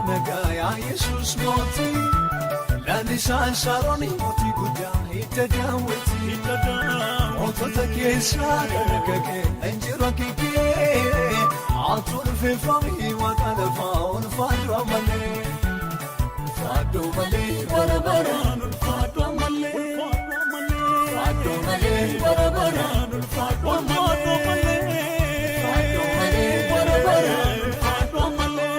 nagaya Yesus moti Lalisan saroni moti guda itadawati Otota kesa kake enjiro kike Atul fi fami wa kalfaun fadwa male Fadwa male barabaran fadwa male Fadwa male barabaran fadwa male Fadwa male barabaran fadwa male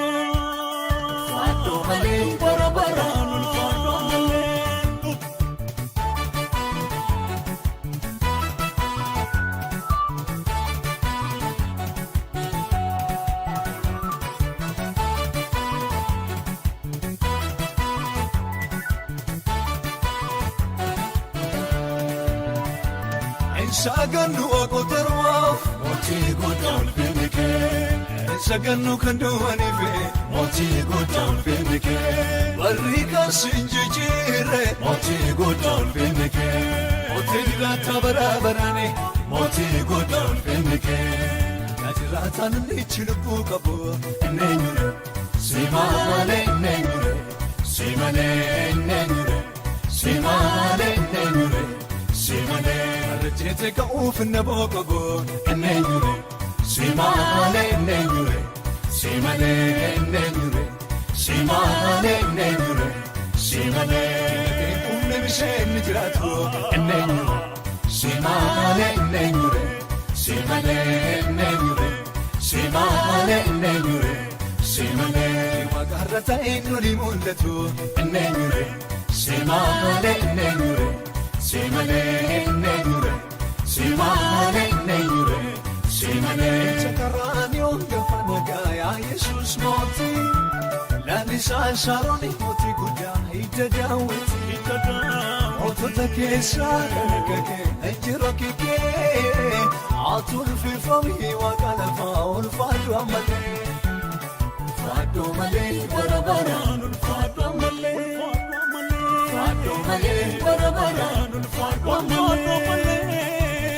Fadwa male barabaran fadwa male Saganu akoterwa moti godon finike Saganu kanduanive moti godon finike Barika sinjijire moti godon finike Otira tabarabarane moti godon finike Najiratan nichilbu kabu nenyure Simale nenyure Simale nenyure Simale nenyure Simale Rejete ka ufna bokogo nenyure Simale nenyure Simale nenyure Simale nenyure Simale umne bishen jiratu nenyure Simale nenyure Simale nenyure Simale nenyure Simale wagarata inuli mullatu nenyure Simale nenyure Simale nenyure Simale nenyure Simale Chakarani ongafanaga Yesus moti Lalisan saroni moti guda itadawati Otota kesa kake enjiro kike Atul fi fami wa kalfaun fadwa male Fadwa male barabaran fadwa male Fadwa male barabaran fadwa male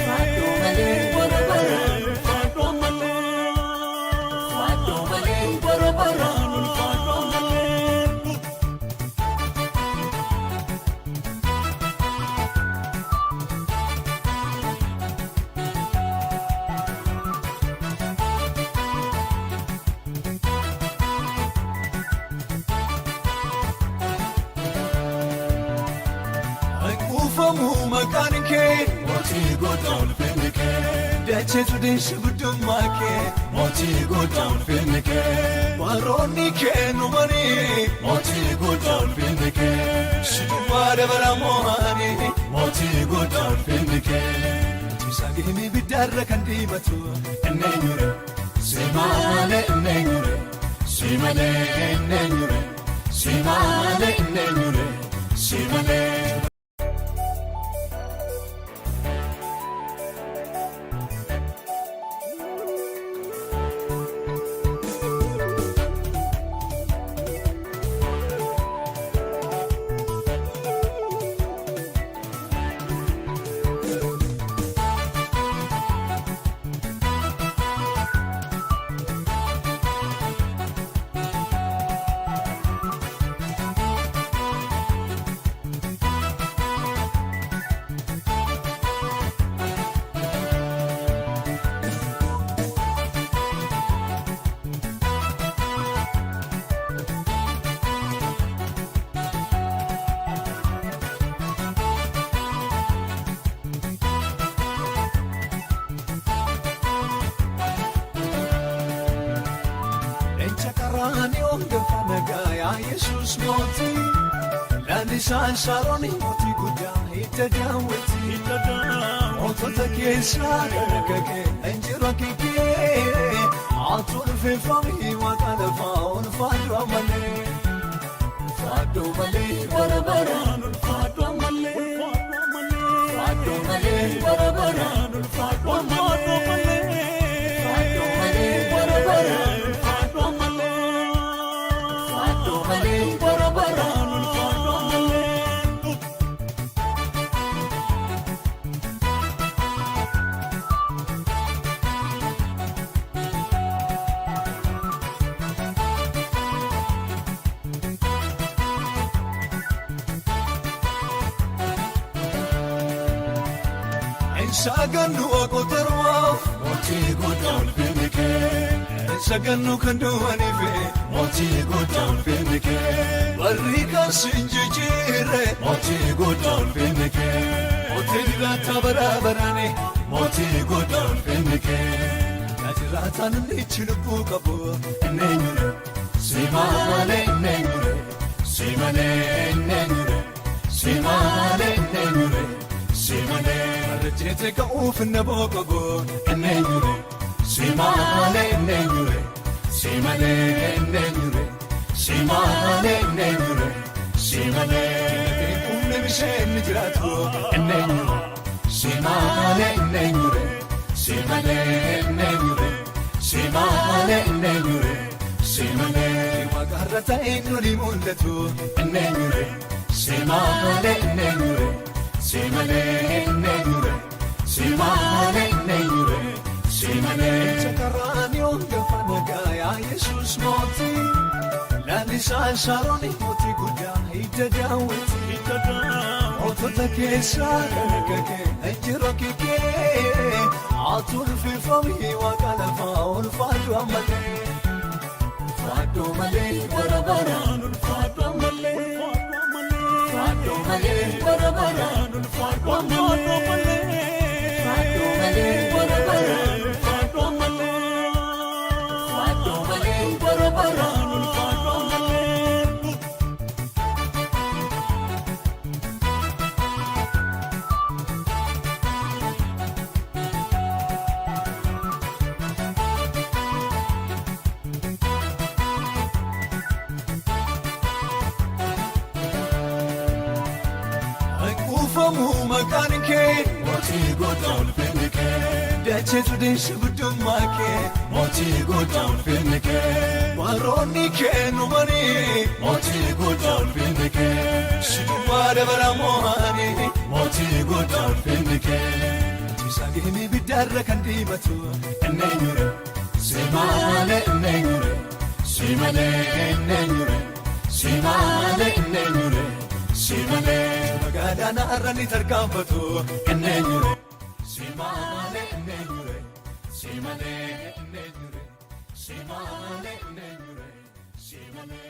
Fadwa male barabaran fadwa male Fadwa male barabaran fadwa male Ufamu makanike moti godon finike Dache to dish budumake moti godon finike Maroni ke numani moti godon finike Shidware baramohani moti godon finike Tisagimi bidarra kandibatu nenyure Simale nenyure Simale nenyure Simale nenyure Simale Chakarani ongafanaga Yesus moti Lalisan saroni moti guda itadawati Otota kesa kake enjiro kike Atul fi fami wa kalfaun fadwa male Fadwa male barabaran fadwa male Fadwa male barabaran fadwa male Fadwa male barabaran fadwa male Fadwa male barabaran fadwa male Shagannu akotarwaaf mootii guddaa ulfinni kee shagannu kan du'aniife mootii guddaa ulfinni kee warri kaasiin jijjiirre mootii guddaa ulfinni kee mootii diraata baraabaraani mootii guddaa ulfinni kee diraataan inni lubbuu qabu eenyure simaalee eenyure simalee eenyure simaalee eenyure simalee. Jete ka ufinna bokogo ennenyure simale ennenyure simale ennenyure simale ennenyure simale kunne bishen jiratu ennenyure simale ennenyure simale ennenyure simale ennenyure simale magarata enuri mullatu ennenyure simale ennenyure simale ennenyure simale ennenyure simale chakarani ongefa nagaya yesus moti lalisa sharoni moti guda itadaweti otota kesa nagake ejiro kike atul fi fami wa kalafa ulfatu amale fatu male barabara ulfatu amale fatu male barabara ulfatu amale fatu male barabara ulfatu amale fatu male barabara ulfatu amale Famu makanike moti guddaa ulfinni kee dacheetu deesha guddummaa kee mootii guddaa ulfinni kee warroonni kee numanii mootii guddaa ulfinni kee shidummaa dabara moo'anii mootii guddaa ulfinni kee isageeni biddaarra kan diimatu eenyure simale eenyure simale eenyure simale eenyure simale magaalana arrani tarkaanfatu eenyure simale eenyure simale eenyure simale eenyure simale.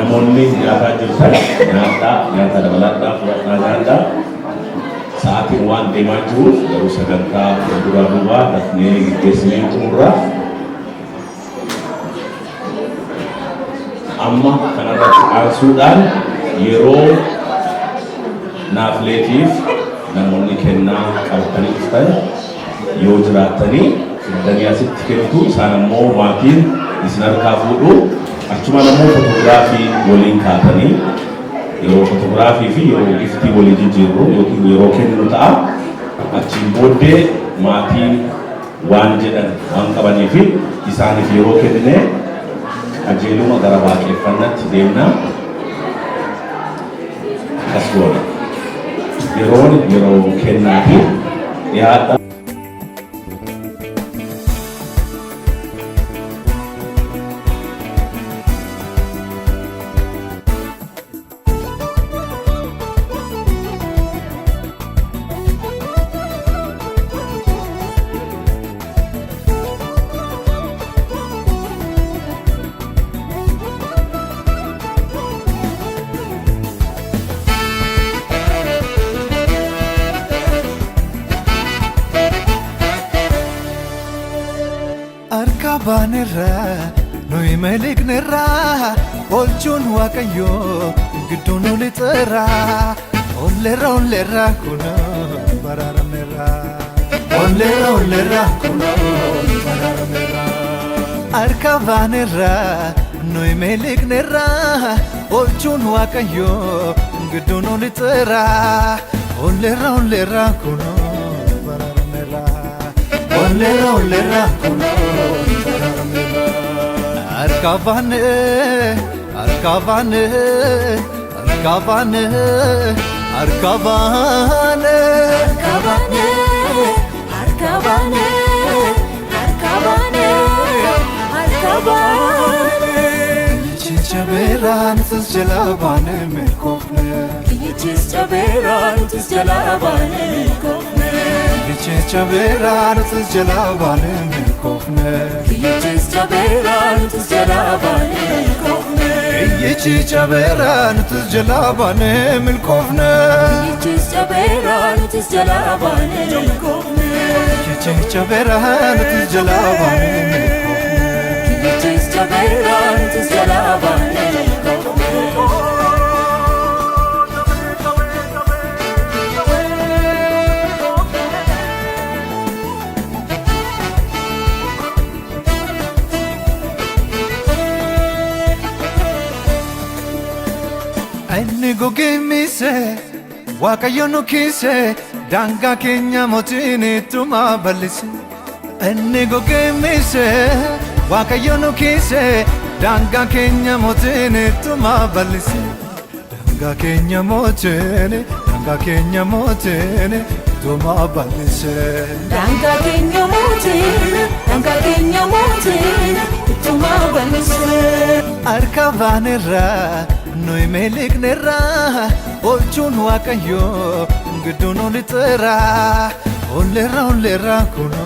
namoonni nyaataa jirtan nyaata dabalataa fudhataa nyaata sa'aatiin waan deemaa jiruuf garuu sagantaa fuulduraa duubaa dafnee gaggeessinee xumurra. Amma kanarratti aansuudhaan yeroo naafleetiif namoonni kennaa qabatanii dhuftan yoo jiraatanii fidanii asitti kennitu isaan ammoo maatiin isin harkaa fuudhu achuma namoo fotoogiraafii waliin kaatanii yeroo fotoogiraafii fi yeroo giftii walii jijjiirru yookiin yeroo kennu ta'a achiin booddee maatiin waan jedhan waan qabanii fi isaaniif yeroo kennine ajeeluma gara waaqeffannatti deemna akkas goona. Yeroo kennaa fi dhiyaata. Arkabanirra nuyi maliknirra olchuun waaqayyoo gidduun olixirra ollerra kuno baraaramerra ollerra kuno baraaramerra Arkabanirra nuyi maliknirra olchuun waaqayyoo gidduun olixirra ollerra kuno baraaramerra ollerra kuno Arkavane Arkavane Arkavane Arkavane Arkavane Arkavane Arkavane Arkavane Chichaberan tusjalabane melkofne Chichaberan tusjalabane melkofne Chichaberan tusjalabane melkofne Chichaberan tusjalabane melkofne Chichaberan tusjalabane melkofne Chichaberan tusjalabane melkofne Chichaberan tusjalabane melkofne Chichaberan tusjalabane melkofne Inni gogeemmise waaqayyo nu kiise daangaa keenya mootiin ittuma bal'ise. Inni gogeemmise waaqayyo nu kiise daangaa keenya mootiin ittuma bal'ise. Daangaa keenya mootiin ittuma bal'ise. Daangaa keenya mootiin ittuma bal'ise. Arkabanirra nuyi maliknirra olchuun waaqayyoo gidduun olixirra ollerra kuno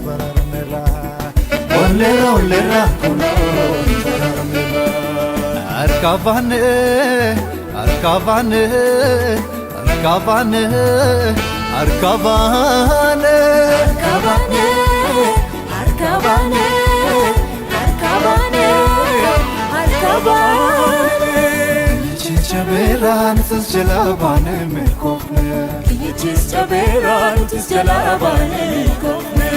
baraaramerra ollerra kuno baraaramerra Arkavane Arkavane Arkavane Arkavane Arkavane Arkavane Arkavane Arkavane Chichaberan tusjalabane melkofne Chichaberan tusjalabane melkofne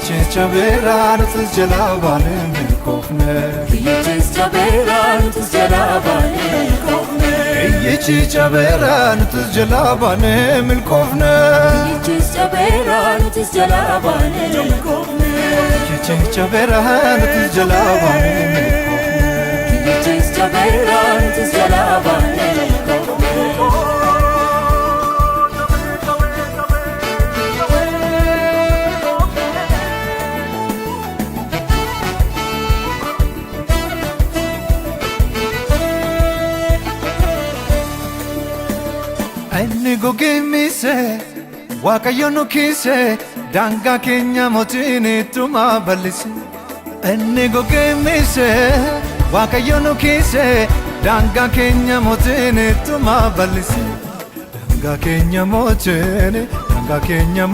Chichaberan tusjalabane melkofne Chichaberan tusjalabane melkofne Chichaberan tusjalabane melkofne Chichaberan tusjalabane melkofne Chichaberan tusjalabane melkofne Chichaberan tusjalabane melkofne Inni gogeemmise waaqayyo nu kiise daangaa keenya mootiin ittuma bal'ise. Inni gogeemmise waaqayyo nu kiise daangaa keenya mootiin ittuma bal'ise daangaa keenya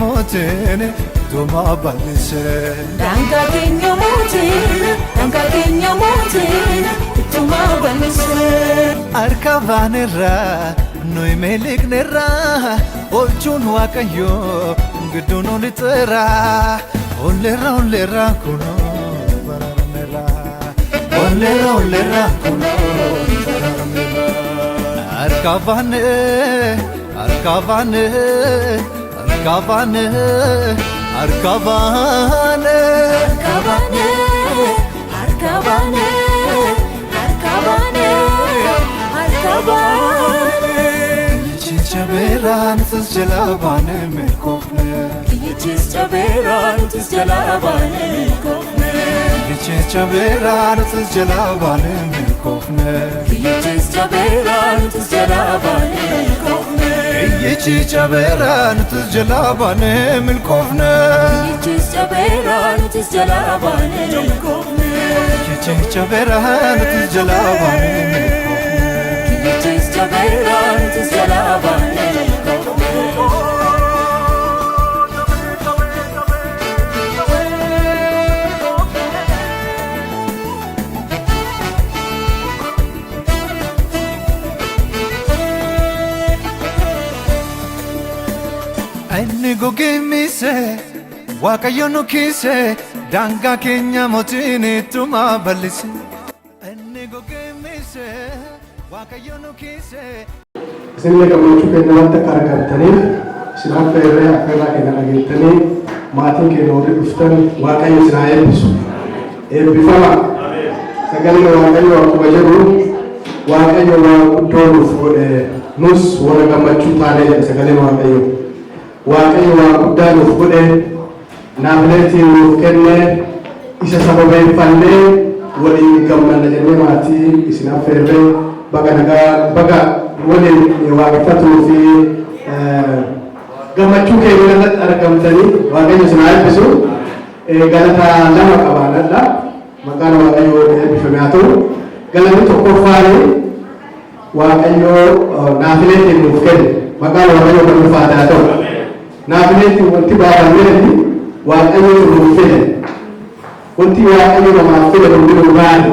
mootiin ittuma bal'ise daangaa keenya mootiin ittuma bal'ise harka baanerraa nuyi miliqnerraa olchuun waaqayyoo gidduun olixeeraa olleerra kunoo baraarneerraa olleerra kunoo harka baane Jaberan tus jalabane milkofne Kichis jaberan tus jalabane milkofne Kichis jaberan tus jalabane milkofne Kichis jaberan tus jalabane milkofne Kichis jaberan tus jalabane milkofne Kichis jaberan tus jalabane milkofne Kichis jaberan tus jalabane milkofne Kichis jaberan tus jalabane Inni gogimise waaqayyo nu kiise daangaa keenya mootiin ittuma bal'ise Inni gogimise waaqayyo nu kiise Isinillee gammachuu keenya wanta argamtaniif isin akka irraa keenya dhageettanii maatiin keenya warri dhuftan waaqayyo isin haa eebbisu. Eebbifama. Sagalee waaqayyo akkuma jedhu waaqayyo waan guddoo nuuf godhe nus warra gammachuu taanee jedha sagaleen waaqayyo. Waaqayyo waan guddaa nuuf godhe naafileetiin nuuf kenne isa sababeeffannee waliin gammanna jennee maatii isin affeerree baga waliin waaqeffatuu fi gammachuu keenya irratti argamtanii waaqayyo isin haa eebbisu. Galata lama qabaanadha. Maqaan waaqayyo eebbifame haa ta'u. Galanni tokkoffaan waaqayyo naafileetiin nuuf kenne. Maqaan waaqayyo kan ulfaate haa ta'u. Naafileetiin wanti baafamee waaqayyo nuuf fide. Wanti waaqayyo namaaf fide hundi nu baane.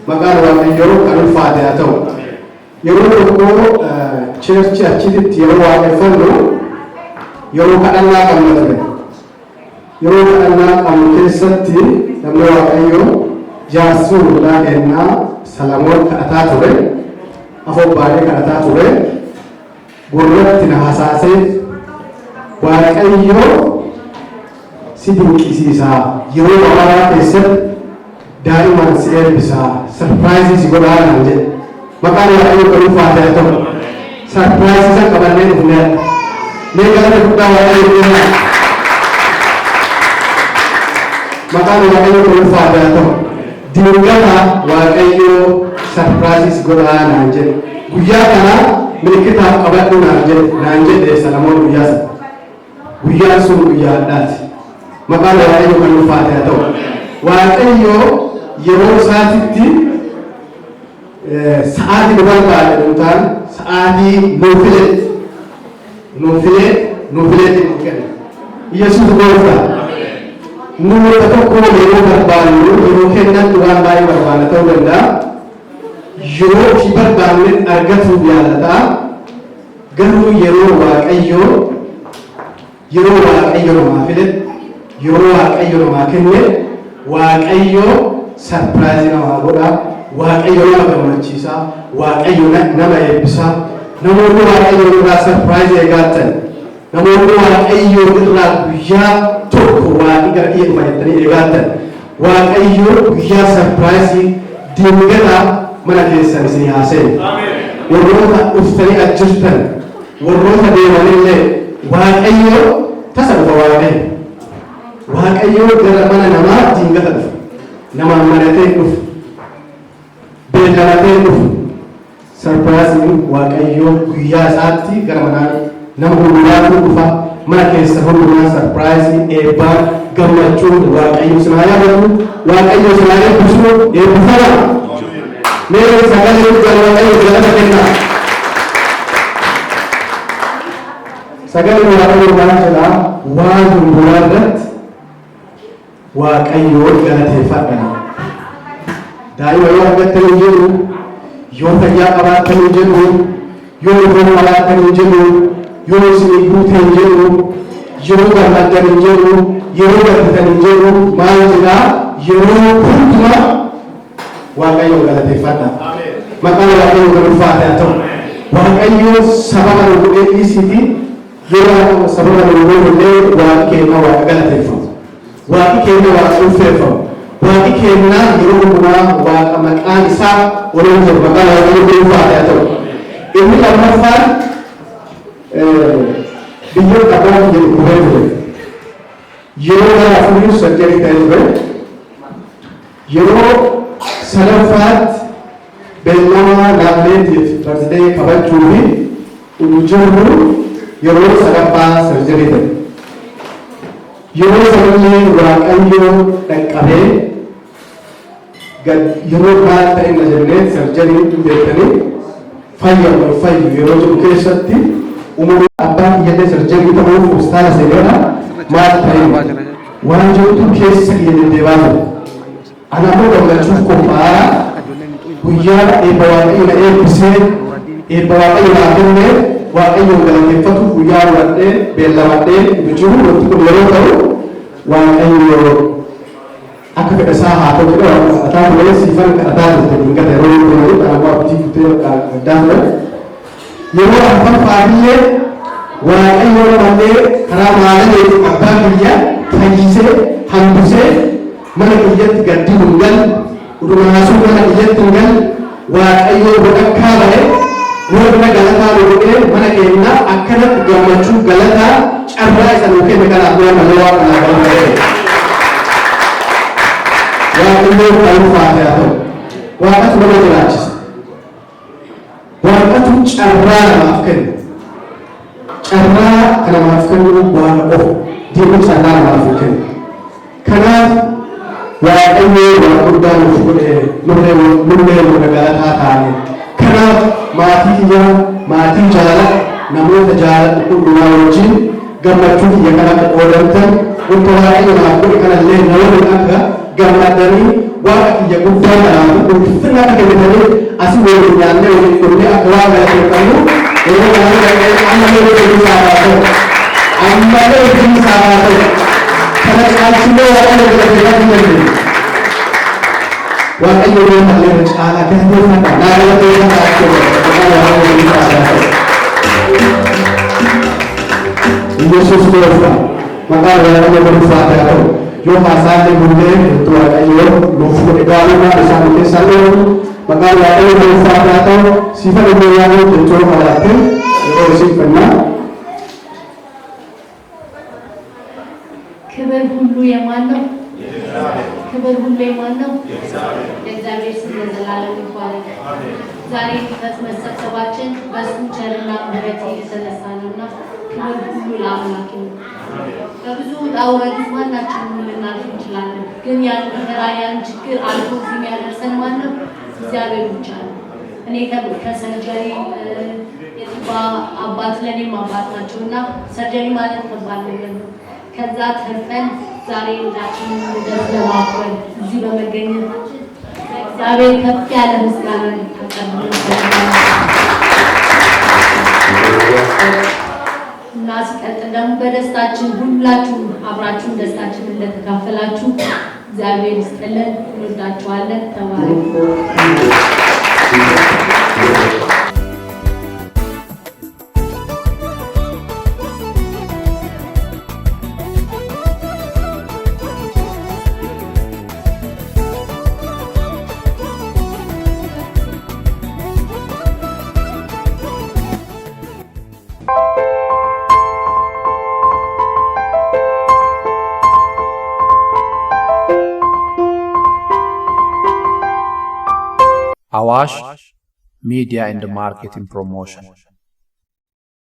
Maqaan waaqayyo kan ulfaate haa ta'u. Yeroo tokko cheerchi achitti yeroo waaqeffannu yeroo kadhannaa qabna ture. Yeroo kadhannaa qabnu keessatti namni waaqayyo jaarsuu hundaa kennaa Salamoon kadhataa ture. Afobbaadhee kadhataa ture. Gurratti na hasaasee waaqayyo si dinqisiisaa yeroo waraanaa keessatti daa'iman si eebbisaa sarpiraayizii si godhaa naan jedhe. Maqaan waaqayyo kan ulfaate haa ta'u. Sarpiraayizii isa qabannee dhufnee mee galata guddaa waaqayyo kenna. Maqaan waaqayyo kan ulfaate haa ta'u. Dingata waaqayyo sarpiraayizii si godhaa naan jedhe. Guyyaa kana miliikitaaf qabadhu naan jedhe Salamoon guyyaa sana. Guyyaan sun guyyaa addaati. Maqaan waaqayyo kan ulfaate haa ta'u. Waaqayyo yeroo isaatitti sa'aatii nu barbaade nutaan sa'aatii nuufilee nu kenna. Yesuus gooftaa. Nuti tokko yeroo barbaannu yeroo kennan waan baay'ee barbaanna ta'uu danda'a. Yeroo fi barbaanne argatuuf yaalataa. Garuu yeroo waaqayyo namaa fide yeroo waaqayyo namaa kenne waaqayyo sarpiraayizii namaa godha. Waaqayyo nama gammachiisa. Waaqayyo nama eebbisa. Namoonni waaqayyo irraa sarpiraayizii eeggatan. Namoonni waaqayyo irraa guyyaa tokko waaqni gara dhiyee dhufa jettanii eeggatan. Waaqayyo guyyaa sarpiraayizii dingata mana keessan isin haasa'e. Warroota dhuftanii ajjirtan warroota deemanillee waaqayyo tasa dhufa waaqayyo. Waaqayyo gara mana namaa dingata dhufa. Namaan maratee dhufa. Beekalatee dhufu. Sarpiraayizii waaqayyo guyyaa isaatti gara manaa nama hundumaatu dhufa. Mana keessa hundumaa sarpiraayizii eebbaa gammachuun waaqayyo isin haa yaadatu. Waaqayyo isin haa eebbisu eebbifama. Mee sagalee waaqayyo galata kenna. Sagalee waaqayyo maal jedha? Waan hundumaa irratti waaqayyo galateeffadha. Daa'ima yoo argattan hin jedhu, yoo fayyaa qabaattan hin jedhu, yoo foon qabaattan hin jedhu, yoo isin guute hin jedhu, yeroo gammaddan hin jedhu, yeroo gaddatan hin jedhu, maal jedha? Yeroo hundumaa waaqayyo galateeffadha. Maqaan waaqayyo ulfaate haa ta'u. Waaqayyo saba kana godhee dhiisiti yeroo saba kana godhee waaqni keenya waaqa galateeffatu. Waaqni keenya waaqa ulfeeffatu. Waaqni keenya yeroo hundumaa waaqa maqaan isaa waliin jiru. Maqaan waaqayyo ulfaate haa ta'u. Inni lammaffaan biyyoota abbaan jedhu gubee ture. Yeroo gara afurii sajjanii ta'e ture. Yeroo sadaffaatti beellama naanneetiif barsiisee kabajuu fi ujjirru yeroo sadaffaa sarjarii ta'e. Yeroo sanallee waaqayyo dhaqqabee yeroo kaan ta'e na jennee sarjarii beektanii fayyu yeroo jiru keessatti umurii abbaan iyyatee sarjarii ta'uuf hospitaala seeneedha maal ta'e waan jirtu keessa kiyya deddeebaa ture. Anammoo gammachuuf qophaa'aa guyyaa eebba waaqayyo na eebbisee eebba waaqayyo naa kennee waaqayyoon galateeffatu guyyaa hubadhee beellamadhee jiru wanti kun yeroo ta'u waaqayyo akka fedha isaa haa ta'u jedha waan kadhataa ture siifan kadhataa turte dhiingata yeroo yeroo dhaabbaa abdii kutee gaddaa ture yeroo arfaffaatillee waaqayyo malee karaa maalee abbaa biyya fayyisee hambisee mana kiyyatti gaddi hungal udumaasuu mana kiyyatti hungal waaqayyo godhakkaa ba'e warra galataa godhee mana keenya akkanatti gammachuu galataa carraa isa nuu kenne kanaaf yoo malee waan kanaa galatee waaqayyo kan ulfaate haa ta'u waaqatu nama jiraachisa waaqatu carraa namaaf kenna carraa kan namaaf kennu waaqa qofa diinni carraa namaaf kenna kanaaf waaqayyo waan guddaa nuuf godhee nunnee nu galataa taane kanaaf maatii kiyya maatii jaalala namoota jaalala hundumaa wajjin gammachuu kiyya kan akka qoodantan wanta waaqayyo naaf godhe kanallee namoonni akka gammadanii waaqa kiyya guddaa kanaaf ulfina akka kennitanii asii waliin nyaannee waliin dhufnee akka waa galateeffannu yeroo kanatti ammallee hojii isaa haa ta'u ammallee hojii isaa haa ta'u kana caalchillee waaqayyo galateeffachuu dandeenya. Waaqayyo yoo malee caalaa galateeffata naa galateeffata Yesus gooftaa maqaan waaqayyo ulfaate haa ta'u yoo haasaallee mullee itti waaqayyo nuuf godhe gaarummaa isaan keessaa ta'u maqaan waaqayyo ulfaate haa ta'u siifa dhimma yaaduu jechuun malaatte yeroo isiin fannaa ክብር ሁሉ የማን ነው? ክብር ሁሉ የማን ነው? የእግዚአብሔር ስም ለዘላለም ይባረክ። ዛሬ መሰብሰባችን በእሱ ቸርና ምሕረት የተነሳ ነውና ክብር ሁሉ ለአምላክ ነው። በብዙ ውጣ ውረድ ማናችንም ልናልፍ እንችላለን፣ ግን ያን መከራ ያን ችግር አልፎ እዚህ የሚያደርሰን ማን ነው? እግዚአብሔር ብቻ ነው። እኔ ከሰርጀሪ የጥባ አባት ለእኔም አባት ናቸውና ሰርጀሪ ማለት ከባድ ነገር ነው። ከዛ ተርፈን ዛሬ ልጃችንን ልደት ለማክበር እዚህ በመገኘታችን እግዚአብሔር ከፍ ያለ ምስጋና እንድታቀርቡ እና ሲቀጥል ደግሞ በደስታችን ሁላችሁም አብራችሁን ደስታችንን እንደተካፈላችሁ እግዚአብሔር ይስጥልን። እንወዳችኋለን። ተባረኩ። Awash Media and Marketing Promotion.